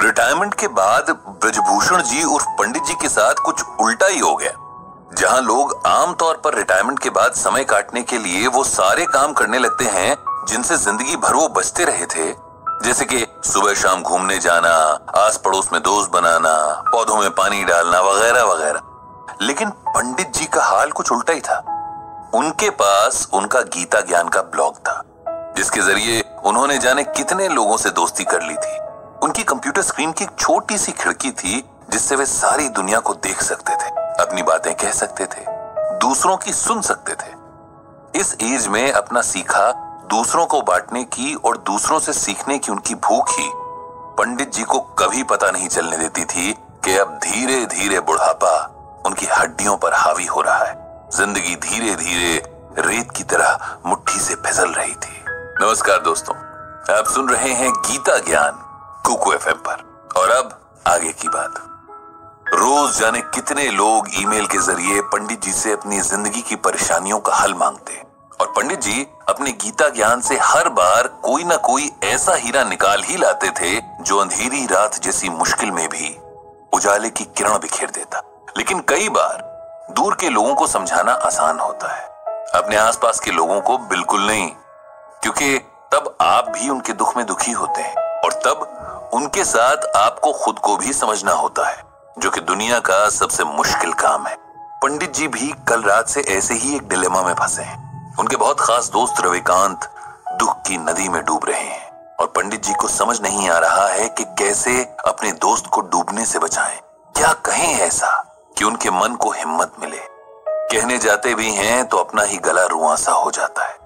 Retirement के बाद ब्रजभूषण जी उर्फ पंडित जी के साथ कुछ उल्टा ही हो गया। जहां लोग आमतौर पर रिटायरमेंट के बाद समय काटने के लिए वो सारे काम करने लगते हैं जिनसे जिंदगी भर वो बचते रहे थे, जैसे कि सुबह शाम घूमने जाना, आस पड़ोस में दोस्त बनाना, पौधों में पानी डालना वगैरह वगैरह। लेकिन पंडित जी का हाल कुछ उल्टा ही था। उनके पास उनका गीता ज्ञान का ब्लॉग था, जिसके जरिए उन्होंने जाने कितने लोगों से दोस्ती कर ली थी। उनकी कंप्यूटर स्क्रीन की एक छोटी सी खिड़की थी जिससे वे सारी दुनिया को देख सकते थे, अपनी बातें कह सकते थे, दूसरों की सुन सकते थे। इस एज में अपना सीखा दूसरों को बांटने की और दूसरों से सीखने की उनकी भूख ही पंडित जी को कभी पता नहीं चलने देती थी कि अब धीरे धीरे बुढ़ापा उनकी हड्डियों पर हावी हो रहा है। जिंदगी धीरे धीरे रेत की तरह मुट्ठी से फिसल रही थी। नमस्कार दोस्तों, आप सुन रहे हैं गीता ज्ञान कुकू एफएम पर। और अब आगे की बात। रोज जाने कितने लोग ईमेल के जरिए पंडित जी से अपनी जिंदगी की परेशानियों का हल मांगते, और पंडित जी अपने गीता ज्ञान से हर बार कोई ना कोई ऐसा हीरा निकाल ही लाते थे जो अंधेरी रात जैसी मुश्किल में भी उजाले की किरण बिखेर देता। लेकिन कई बार दूर के लोगों को समझाना आसान होता है, अपने आसपास के लोगों को बिल्कुल नहीं, क्योंकि तब आप भी उनके दुख में दुखी होते हैं और तब उनके साथ आपको खुद को भी समझना होता है, जो कि दुनिया का सबसे मुश्किल काम है। पंडित जी भी कल रात से ऐसे ही एक डिलेमा में फंसे हैं। उनके बहुत खास दोस्त रविकांत दुख की नदी में डूब रहे हैं और पंडित जी को समझ नहीं आ रहा है कि कैसे अपने दोस्त को डूबने से बचाएं। क्या कहें ऐसा कि उनके मन को हिम्मत मिले। कहने जाते भी हैं तो अपना ही गला रुआंसा हो जाता है।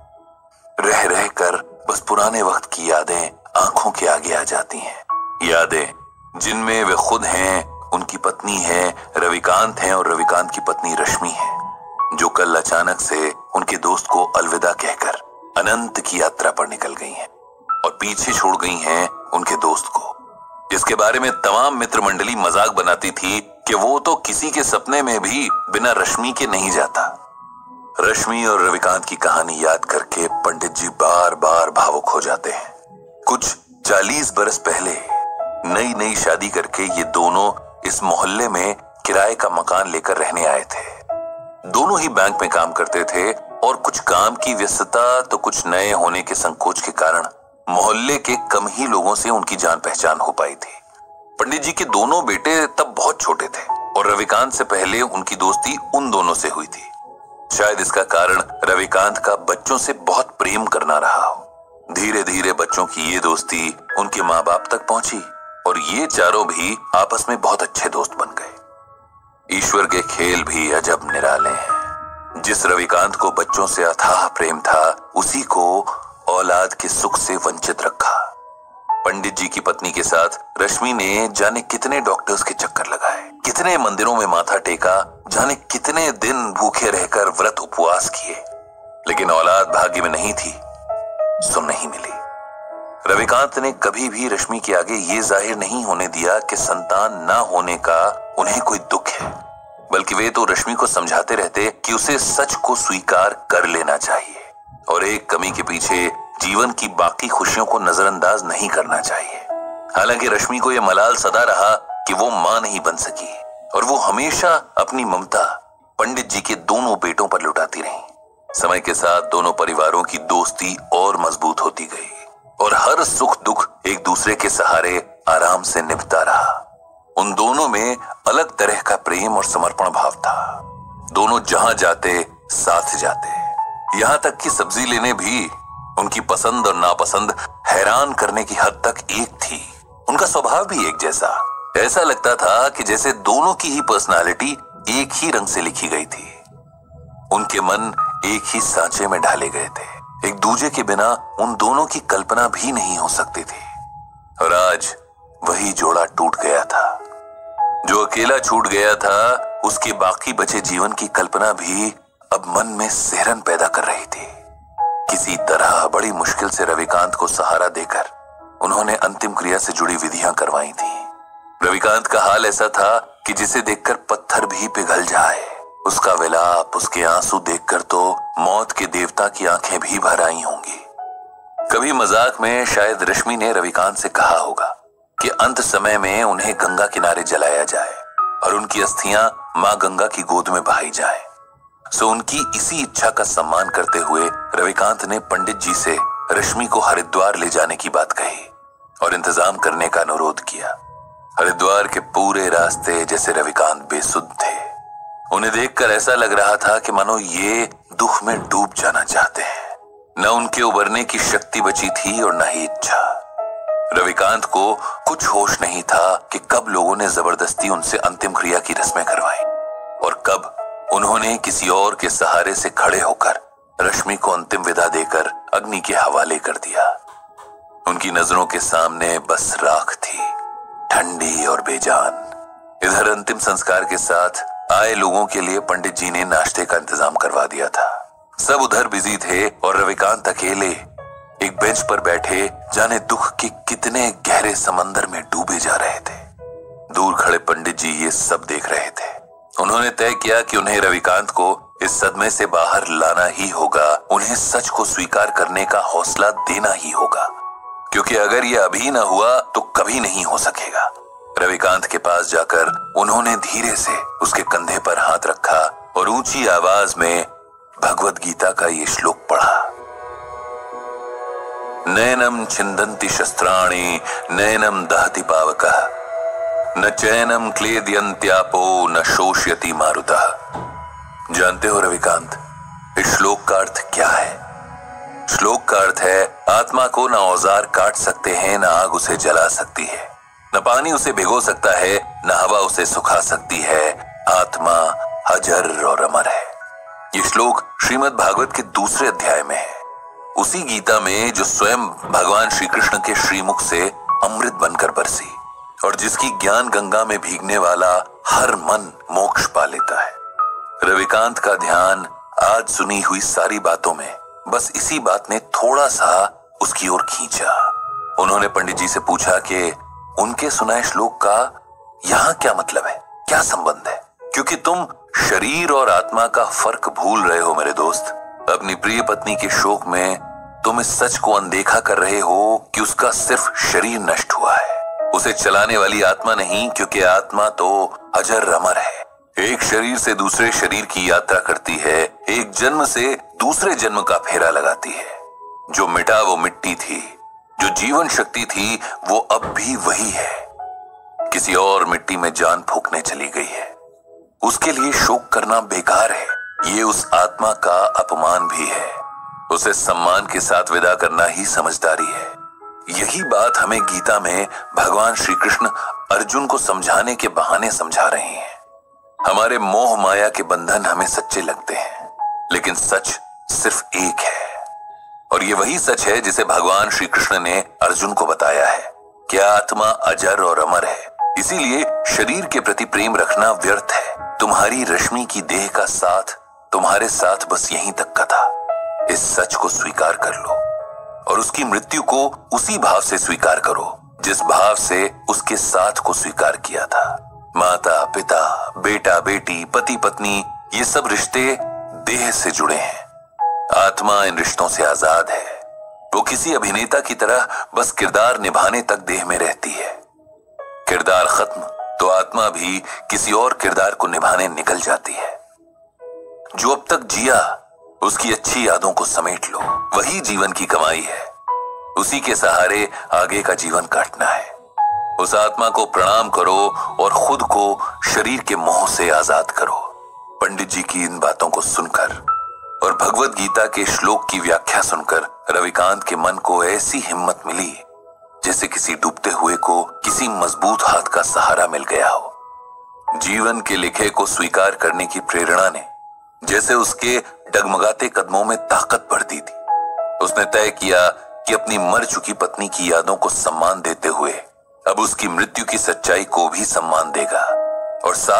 रह रह कर बस पुराने वक्त की यादें आंखों के आगे आ जाती हैं। यादें जिनमें वे खुद हैं, उनकी पत्नी है रविकांत हैं और रविकांत की पत्नी रश्मि है, जो कल अचानक से उनके दोस्त को अलविदा कहकर अनंत की यात्रा पर निकल गई हैं और पीछे छोड़ गई हैं उनके दोस्त को, जिसके बारे में तमाम मित्र मंडली मजाक बनाती थी कि वो तो किसी के सपने में भी बिना रश्मि के नहीं जाता। रश्मि और रविकांत की कहानी याद करके पंडित जी बार बार भावुक हो जाते हैं। कुछ 40 बरस पहले नई नई शादी करके ये दोनों इस मोहल्ले में किराए का मकान लेकर रहने आए थे। दोनों ही बैंक में काम करते थे और कुछ काम की व्यस्तता तो कुछ नए होने के संकोच के कारण मोहल्ले के कम ही लोगों से उनकी जान पहचान हो पाई थी। पंडित जी के दोनों बेटे तब बहुत छोटे थे और रविकांत से पहले उनकी दोस्ती उन दोनों से हुई थी। शायद इसका कारण रविकांत का बच्चों से बहुत प्रेम करना रहा हो। धीरे धीरे बच्चों की ये दोस्ती उनके माँ बाप तक पहुंची और ये चारों भी आपस में बहुत अच्छे दोस्त बन गए। ईश्वर के खेल भी अजब निराले हैं। जिस रविकांत को बच्चों से अथाह प्रेम था, उसी को औलाद के सुख से वंचित रखा। पंडित जी की पत्नी के साथ रश्मि ने जाने कितने डॉक्टर्स के चक्कर लगाए, कितने मंदिरों में माथा टेका, जाने कितने दिन भूखे रहकर व्रत उपवास किए, लेकिन औलाद भाग्य में नहीं थी, सो नहीं मिली। रविकांत ने कभी भी रश्मि के आगे ये जाहिर नहीं होने दिया कि संतान ना होने का उन्हें कोई दुख है, बल्कि वे तो रश्मि को समझाते रहते कि उसे सच को स्वीकार कर लेना चाहिए और एक कमी के पीछे जीवन की बाकी खुशियों को नजरअंदाज नहीं करना चाहिए। हालांकि रश्मि को यह मलाल सदा रहा कि वो मां नहीं बन सकी और वो हमेशा अपनी ममता पंडित जी के दोनों बेटों पर लुटाती रही। समय के साथ दोनों परिवारों की दोस्ती और मजबूत होती गई और हर सुख दुख एक दूसरे के सहारे आराम से निभता रहा। उन दोनों में अलग तरह का प्रेम और समर्पण भाव था। दोनों जहां जाते साथ जाते, यहां तक कि सब्जी लेने भी उनकी पसंद और नापसंद हैरान करने की हद तक एक थी। उनका स्वभाव भी एक जैसा। ऐसा लगता था कि जैसे दोनों की ही पर्सनालिटी एक ही रंग से लिखी गई थी। उनके मन एक ही सांचे में ढाले गए थे। एक दूजे के बिना उन दोनों की कल्पना भी नहीं हो सकती थी। और आज वही जोड़ा टूट गया था। जो अकेला छूट गया था, उसके बाकी बचे जीवन की कल्पना भी अब मन में सिहरन पैदा कर रही थी। किसी तरह बड़ी मुश्किल से रविकांत को सहारा देकर उन्होंने अंतिम क्रिया से जुड़ी विधियां करवाई थी। रविकांत का हाल ऐसा था कि जिसे देखकर पत्थर भी पिघल जाए। उसका विलाप, उसके आंसू देखकर तो मौत के देवता की आंखें भी भर आई होंगी। कभी मजाक में शायद रश्मि ने रविकांत से कहा होगा कि अंत समय में उन्हें गंगा किनारे जलाया जाए और उनकी अस्थियां मां गंगा की गोद में बहाई जाए। सो उनकी इसी इच्छा का सम्मान करते हुए रविकांत ने पंडित जी से रश्मि को हरिद्वार ले जाने की बात कही और इंतजाम करने का अनुरोध किया। हरिद्वार के पूरे रास्ते जैसे रविकांत बेसुध थे। उन्हें देखकर ऐसा लग रहा था कि मानो ये दुख में डूब जाना चाहते हैं। न उनके उबरने की शक्ति बची थी और न ही इच्छा। रविकांत को कुछ होश नहीं था कि कब लोगों ने जबरदस्ती उनसे अंतिम क्रिया की रस्में करवाई और कब उन्होंने किसी और के सहारे से खड़े होकर रश्मि को अंतिम विदा देकर अग्नि के हवाले कर दिया। उनकी नजरों के सामने बस राख थी, ठंडी और बेजान। इधर अंतिम संस्कार के साथ आए लोगों के लिए पंडित जी ने नाश्ते का इंतजाम करवा दिया था। सब उधर बिजी थे और रविकांत अकेले एक बेंच पर बैठे जाने दुख के कितने गहरे समंदर में डूबे जा रहे थे। दूर खड़े पंडित जी ये सब देख रहे थे। उन्होंने तय किया कि उन्हें रविकांत को इस सदमे से बाहर लाना ही होगा, उन्हें सच को स्वीकार करने का हौसला देना ही होगा, क्योंकि अगर यह अभी न हुआ तो कभी नहीं हो सकेगा। रविकांत के पास जाकर उन्होंने धीरे से उसके कंधे पर हाथ रखा और ऊंची आवाज में भगवद गीता का ये श्लोक पढ़ा। नैनम छिंदन्ति शस्त्राणि नैनम दहति पावकः न चैनम क्लेदयन्त्यापो न शोष्यति मारुतः। जानते हो रविकांत, इस श्लोक का अर्थ क्या है? श्लोक का अर्थ है आत्मा को न औजार काट सकते हैं, न आग उसे जला सकती है, न पानी उसे भिगो सकता है, न हवा उसे सुखा सकती है। आत्मा अजर और अमर है। ये श्लोक श्रीमद् भागवत के दूसरे अध्याय में है, उसी गीता में जो स्वयं भगवान श्री कृष्ण के श्रीमुख से अमृत बनकर बरसी और जिसकी ज्ञान गंगा में भीगने वाला हर मन मोक्ष पा लेता है। रविकांत का ध्यान आज सुनी हुई सारी बातों में बस इसी बात ने थोड़ा सा उसकी ओर खींचा। उन्होंने पंडित जी से पूछा कि उनके सुनाए श्लोक का यहाँ क्या मतलब है, क्या संबंध है? क्योंकि तुम शरीर और आत्मा का फर्क भूल रहे हो मेरे दोस्त। अपनी प्रिय पत्नी के शोक में तुम इस सच को अनदेखा कर रहे हो कि उसका सिर्फ शरीर नष्ट हुआ है, उसे चलाने वाली आत्मा नहीं, क्योंकि आत्मा तो अजर अमर है। एक शरीर से दूसरे शरीर की यात्रा करती है, एक जन्म से दूसरे जन्म का फेरा लगाती है। जो मिटा वो मिट्टी थी, जो जीवन शक्ति थी वो अब भी वही है, किसी और मिट्टी में जान फूंकने चली गई है। उसके लिए शोक करना बेकार है, ये उस आत्मा का अपमान भी है। उसे सम्मान के साथ विदा करना ही समझदारी है। यही बात हमें गीता में भगवान श्री कृष्ण अर्जुन को समझाने के बहाने समझा रहे हैं। हमारे मोह माया के बंधन हमें सच्चे लगते हैं, लेकिन सच सिर्फ एक है और ये वही सच है जिसे भगवान श्री कृष्ण ने अर्जुन को बताया है कि आत्मा अजर और अमर है। इसीलिए शरीर के प्रति प्रेम रखना व्यर्थ है। तुम्हारी रश्मि की देह का साथ तुम्हारे साथ बस यहीं तक का था। इस सच को स्वीकार कर लो और उसकी मृत्यु को उसी भाव से स्वीकार करो जिस भाव से उसके साथ को स्वीकार किया था। माता पिता, बेटा बेटी, पति पत्नी, ये सब रिश्ते देह से जुड़े हैं। आत्मा इन रिश्तों से आजाद है। वो किसी अभिनेता की तरह बस किरदार निभाने तक देह में रहती है। किरदार खत्म तो आत्मा भी किसी और किरदार को निभाने निकल जाती है। जो अब तक जिया उसकी अच्छी यादों को समेट लो, वही जीवन की कमाई है। उसी के सहारे आगे का जीवन काटना है। उस आत्मा को प्रणाम करो और खुद को शरीर के मोह से आजाद करो। पंडित जी की इन बातों को सुनकर और भगवद गीता के श्लोक की व्याख्या सुनकर रविकांत के मन को ऐसी हिम्मत मिली जैसे किसी डूबते हुए को किसी मजबूत हाथ का सहारा मिल गया हो। जीवन के लिखे को स्वीकार करने की प्रेरणा ने जैसे उसके डगमगाते कदमों में ताकत भर दी थी। उसने तय किया कि अपनी मर चुकी पत्नी की यादों को सम्मान देते हुए अब उसकी मृत्यु की सच्चाई को भी सम्मान देगा और साथ